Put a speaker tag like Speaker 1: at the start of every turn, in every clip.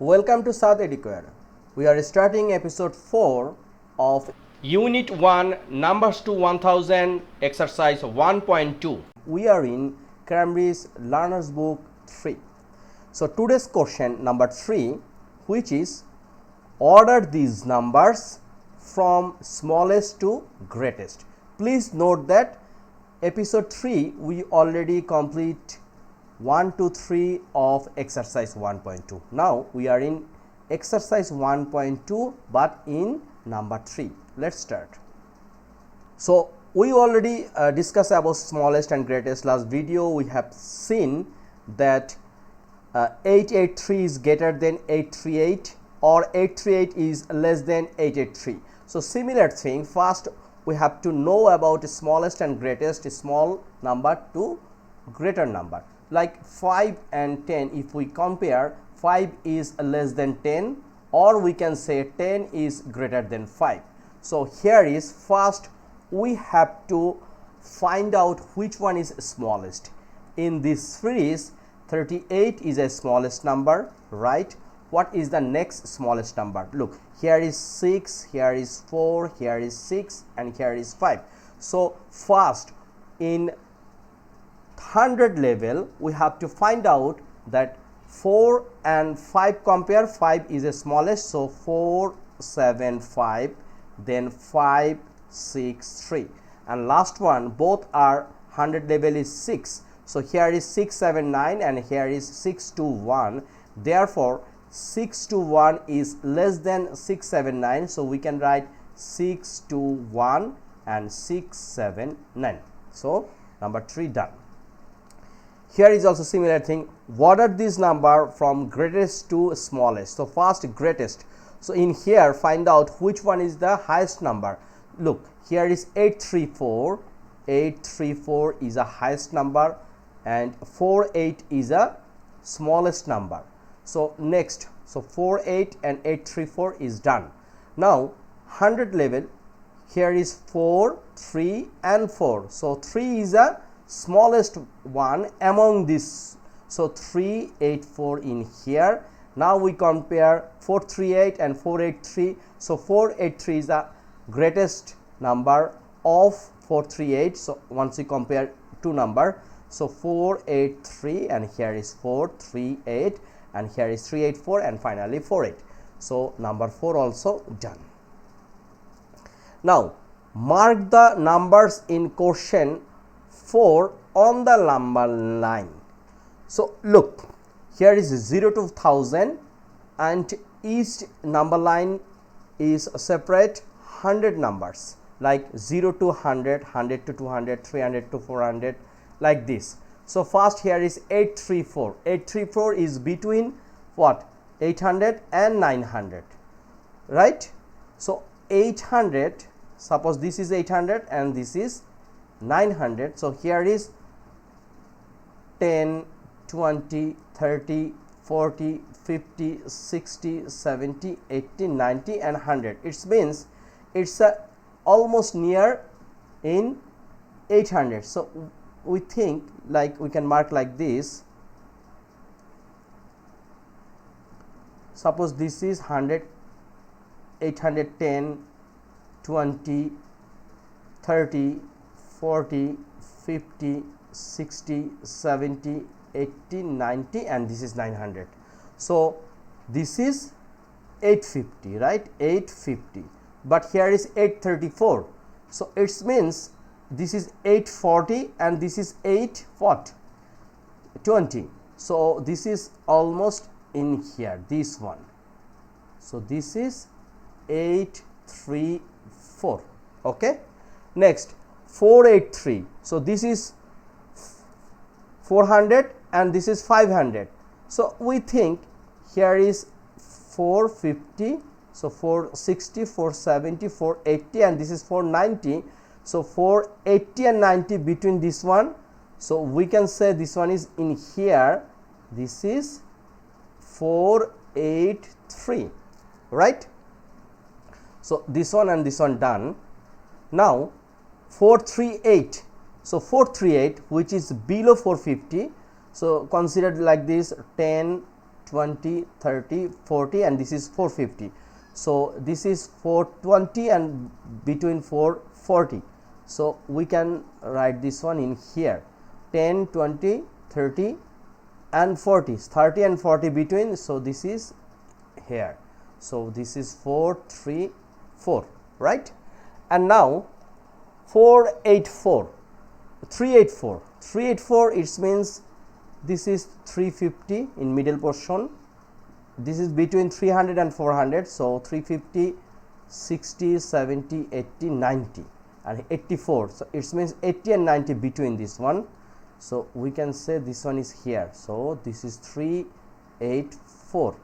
Speaker 1: Welcome to Saad Edu Care. We are starting episode 4 of
Speaker 2: Unit 1, Numbers to 1000, Exercise 1.2.
Speaker 1: We are in Cambridge Learner's Book 3. So today's question number 3, which is order these numbers from smallest to greatest. Please note that episode 3 we already complete 1 to 3 of exercise 1.2. Now we are in exercise 1.2 but in number 3. Let's start. So we already discussed about smallest and greatest. Last video we have seen that 883 is greater than 838 or 838 is less than 883. So similar thing, first we have to know about smallest and greatest, small number to greater number. Like 5 and 10, if we compare, 5 is less than 10 or we can say 10 is greater than 5. So here is first we have to find out which one is smallest. In this series 38 is a smallest number, right? What is the next smallest number? Look, here is 6, here is 4, here is 6 and here is 5. So first in 100 level we have to find out that 4 and 5 compare. 5 is the smallest, so 4 7 5, then 5 6 3, and last one both are 100 level is 6. So here is 6 7 9 and here is 6 2 1. Therefore 6 2 1 is less than 6 7 9, so we can write 6 2 1 and 6 7 9. So number 3 done. Here is also similar thing. What are these number from greatest to smallest? So first greatest. So in here find out which one is the highest number. Look, here is 834. 834 is a highest number and 48 is a smallest number. So next, so 48 and 834 is done. Now 100 level, here is 4, 3 and 4. So 3 is a smallest one among this, so 384 in here. Now we compare 438 and 483. So 483 is the greatest number of 438. So once we compare two number, so 483 and here is 438 and here is 384 and finally 48. So number 4 also done. Now mark the numbers in question 4 on the number line. So look, here is 0 to 1000 and each number line is separate 100 numbers, like 0 to 100, 100 to 200, 300 to 400, like this. So first here is 834. 834 is between what? 800 and 900, right? So 800, suppose this is 800 and this is 900. So here is 10, 20, 30, 40, 50, 60, 70, 80, 90 and 100. It means it's almost near in 800. So we think like we can mark like this. Suppose this is 100, 810, 20, 30, 40, 50, 60, 70, 80, 90 and this is 900. So this is 850, right? 850. But here is 834. So it means this is 840 and this is 8 what? 20. So this is almost in here, this one. So this is 834. Okay. Next 483. So this is 400 and this is 500. So we think here is 450. So 460, 470, 480 and this is 490. So 480 and 90 between this one. So we can say this one is in here. This is 483, right? So this one and this one done. Now 438. So 438 which is below 450. So considered like this 10, 20, 30, 40, and this is 450. So this is 420 and between 440. So we can write this one in here, 10, 20, 30 and 40, 30 and 40 between. So this is here. So this is 434, right? And now 484, 384, 384, it means this is 350 in middle portion. This is between 300 and 400. So 350, 60, 70, 80, 90 and 84. So it means 80 and 90 between this one. So we can say this one is here. So this is 384.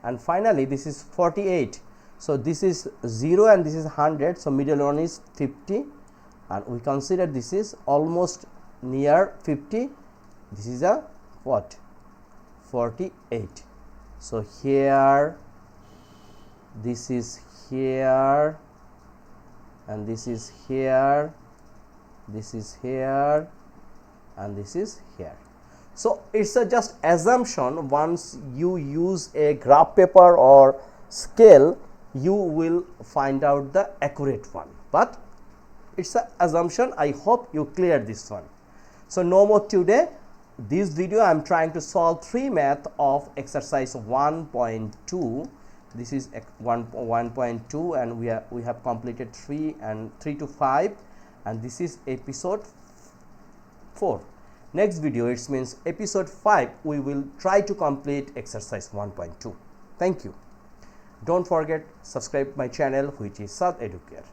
Speaker 1: And finally this is 48. So this is 0 and this is 100. So middle one is 50, and we consider this is almost near 50. This is a what? 48. So here, this is here, and this is here, this is here, and this is here. So it's a just assumption. Once you use a graph paper or scale, you will find out the accurate one, but it's an assumption. I hope you clear this one. So no more today. This video I am trying to solve 3 math of exercise 1.2. This is 1.2, and we have completed 3 to 5, and this is episode 4. Next video, it means episode 5, we will try to complete exercise 1.2. Thank you. Don't forget, subscribe my channel, which is Saad Edu Care.